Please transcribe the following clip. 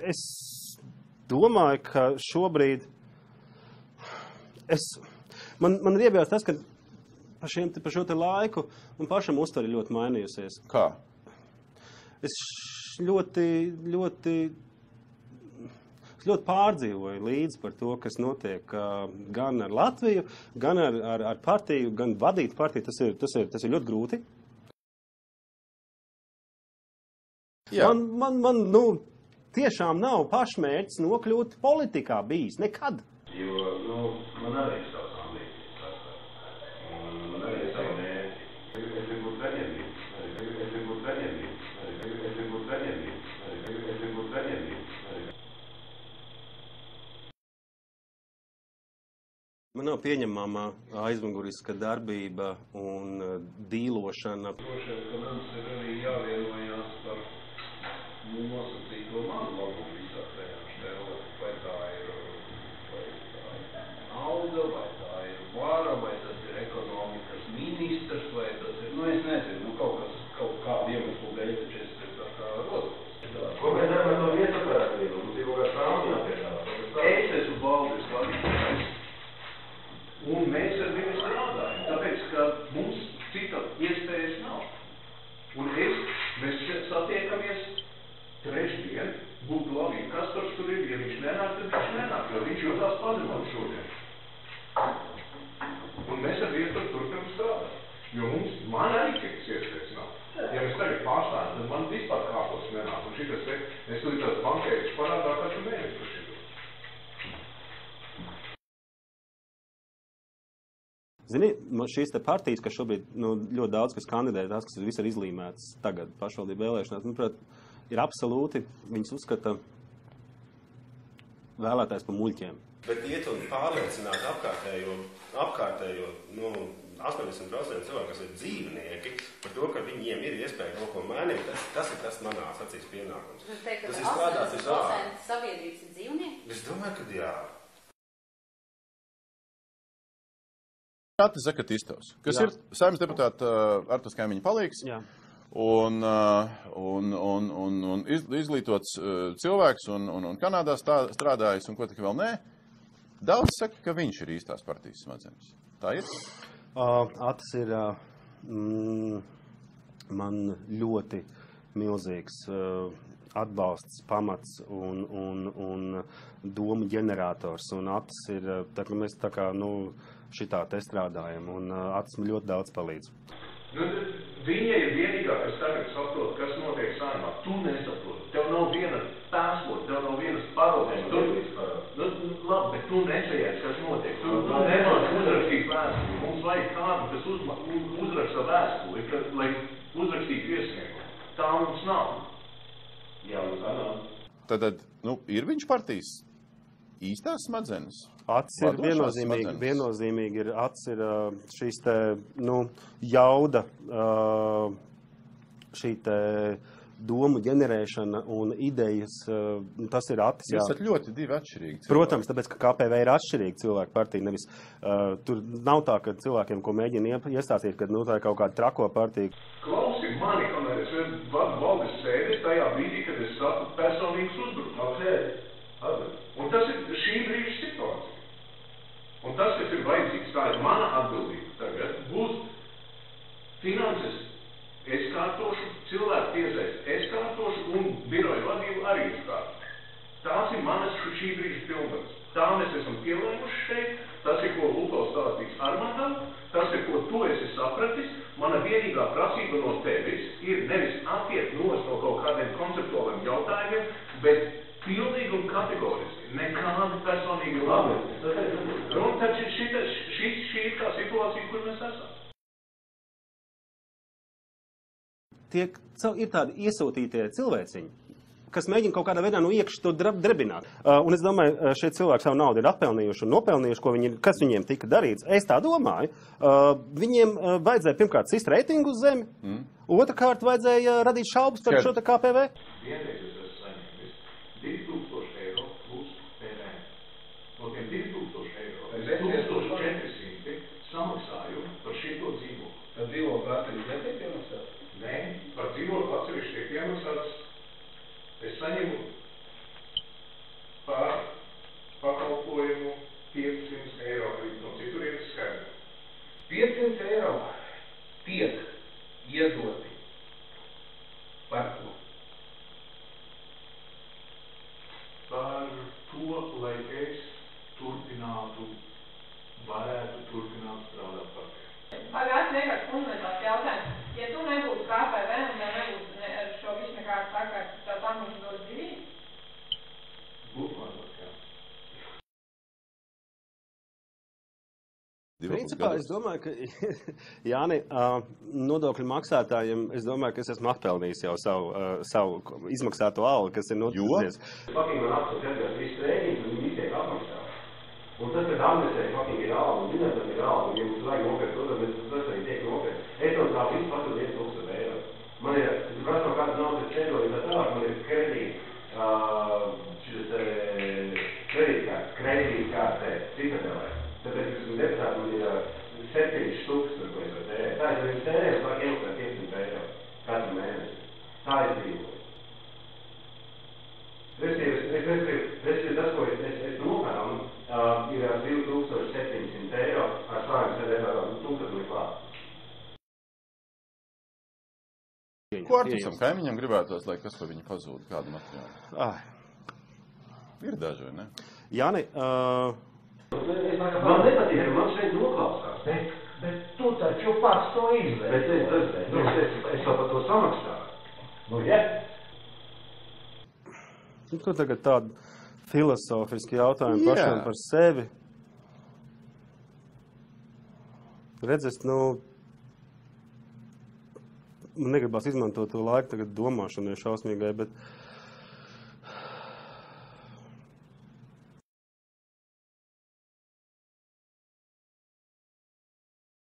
Es domāju, ka šobrīd man ir iebjās tas, ka par šo te laiku man pašam uztveri ļoti mainījusies. Kā? Es ļoti pārdzīvoju līdzi par to, kas notiek gan ar Latviju, gan ar partiju, gan vadīt partiju. Tas ir ļoti grūti. Jā. Man tiešām nav pašmērķis nokļūt politikā bijis. Nekad. Jo, man arī ir savs ambīcijas. Man arī ir savi mērķi. Es gribu būt saņemības. Es gribu būt saņemības. Es gribu būt saņemības. Es gribu būt saņemības. Man nav pieņemama aizmuguriska darbība un dīlošana. Droši vien, ka mums ir arī jāvienojās par nosacīto manu labumu visā tajā štelē. Vai tā ir nauda, vai tā ir vara, vai tas ir ekonomikas ministrs, vai tas ir, es nezinu, kaut kādu iemeslu dēļ, taču es tā kā rodas. Ko mēs darām ar to viesapērtību? Mums ir kaut kāds rāmjā piešā. Es esmu Valdis vadītājs. Un mēs ar viņu strādājam, tāpēc, ka mums cita iespējas nav. Un mēs satiekamies trešdien, būtu labi, kas tur ir, ja viņš nenāk, tad viņš nenāk, jo viņš jūtās pazemot šodien. Un mēs ar Vietu turpinam strādāt, jo man arī citas iespējas nav. Ja mēs tagad pārstājam, tad man vispār kāpos nenāk, un šitas es līdz tās bankētas parādā katru mēnesi par šitu. Zini, šīs te partijas, kas šobrīd ļoti daudz, kas kandidē, tās, kas viss ir izlīmētas tagad pašvaldību vēlēšanās, manuprāt, ir absolūti, viņas uzskata vēlētājs par muļķiem. Bet iet un pārliecināt apkārtējo 80% cilvēku, kas ir dzīvnieki, par to, ka viņiem ir iespēja kaut ko mainīt, tas ir tas manās acīs pienākums. Tas ir strādāt uz ārā. Sabiedrības ir dzīvnieki? Es domāju, ka jā. Ratis Zakatistovs, kas ir Saeimas deputāta Artūrs Kaimiņa palīgs un izglītots cilvēks un Kanādā strādājis un ko tik vēl nē. Daudz saka, ka viņš ir īstās partijas smadzenes. Tā ir? Atis ir man ļoti milzīgs atbalsts, pamats un domu ģenerators. Un Atis ir, tā kā mēs šitā te strādājam, un Atis man ļoti daudz palīdz. Viņa ir vienīgā, kas tagad saprot, kas notiek Saeimā. Tu nesaproti. Tev nav viena tēslot, tev nav vienas parodes. Labi, bet tu nesajēdz, kas notiek. Tu nemāc uzrakstīt vēstuli. Mums vajag kādu, kas uzraksta vēstuli, lai uzrakstītu iesniegumu. Tā mums nav. Jā, mums tā nav. Tad, ir viņš partijas īstās smadzenes? Atis ir viennozīmīgi Atis ir šīs te, jauda, šī te domu ģenerēšana un idejas, tas ir Atis. Jūs esat ļoti divi atšķirīgi cilvēki. Protams, tāpēc, ka KPV ir atšķirīgi cilvēku partija, nevis, tur nav tā, ka cilvēkiem, ko mēģina iestāstīt, ka, tā ir kaut kāda trako partija. Klausi mani, kamēr es valdes sēdi tajā brīdī, kad es saku personīgus uzbrukumus. Un tas ir šī brīža situācija. Un tas, kas ir vajadzīgs, tā ir mana atbildība tagad, būs finanses. Es kārtošu, cilvēku piesaist, es kārtošu un biroju vadību arī es kārtošu. Tās ir manas šī brīža pilnvaras. Tā mēs esam pielēmuši šeit, tas ir, ko Luko stāstīs Armandam, tas ir, ko tu esi sapratis. Mana vienīgā prasība no tevis ir nevis attiekt no kaut kādiem konceptuāliem jautājumiem, bet pilnīgi un kategoriski. Nekādi personīgi labi. Un taču šī ir tā situācija, kur mēs esam. Ir tādi iesūtītie cilvēciņi, kas mēģina kaut kādā veidā no iekšas to drebināt. Un es domāju, šie cilvēki savu naudu ir atpelnījuši un nopelnījuši, kas viņiem tika darīts. Es tā domāju. Viņiem vajadzēja pirmkārt sist reitingu uz zemi, otrkārt vajadzēja radīt šaubas par šo te KPV. Vienreiz es esmu saņēmis 2000 eiro plus PVN. No tiem 2000 eiro, 1400 samaksāju par šito dzīvokli. Tad dzīvokli atsevišķi netiek iemaksāts? Nē, par dzīvokli atsevišķi tiek iemaksāts. Es saņemu Par ko? Par to, lai es varētu turpināt strādāt partijā. Pagājušajā vienkārši fundamentāls jautājums. Ja tu nebūtu KPV un tev nebūtu ar šo visu nekādu sakārt, tā mums dos dzīvību? Būtu varbūt, jā. Principā es domāju, ka, Jāni, nodokļu maksātājiem, es domāju, ka es esmu atpelnījis jau savu izmaksāto algu, kas ir noticies. Fucking man apsūs jāsaka visu trēnību, un viņi tiek apmaksāt. Un tas, ka Andresē fucking ir alga, un viņam tas ir alga, un ja mums vajag nopērkt, tad tas arī tiek nopērkt. Es no tā visu patu 1000 eiro. Man ir, prasa no kāda naudas ceļoja, tā tālāk, man ir kredītkārtē, Citadelē. Tāpēc, ka esmu deputāts, man ir 7 štuks, ko es varu tērēt. Tā, ja viņi tērē, es varu iemaksāt 500 eiro katru mēnesi. Tā es dzīvoju. Respektīvi, tas, ko es nopērnu, ir 2700 eiro ar saviem sēdētājiem, un tad man klāt. Ko ar visam kaimiņam gribētos, lai kas par viņu pazūd, kādu materiālu? Ir daži, vai ne? Jāni, Man nepatīk, ka man šeit noklausās. Bet tu taču pats to izvēli. Bet es jau par to samaksāju. Nu, ja? ko tagad tādu filozofiski jautājumu pašam par sevi? Redzes, man negribās izmantot to laiku tagad domāšanai šausmīgai, bet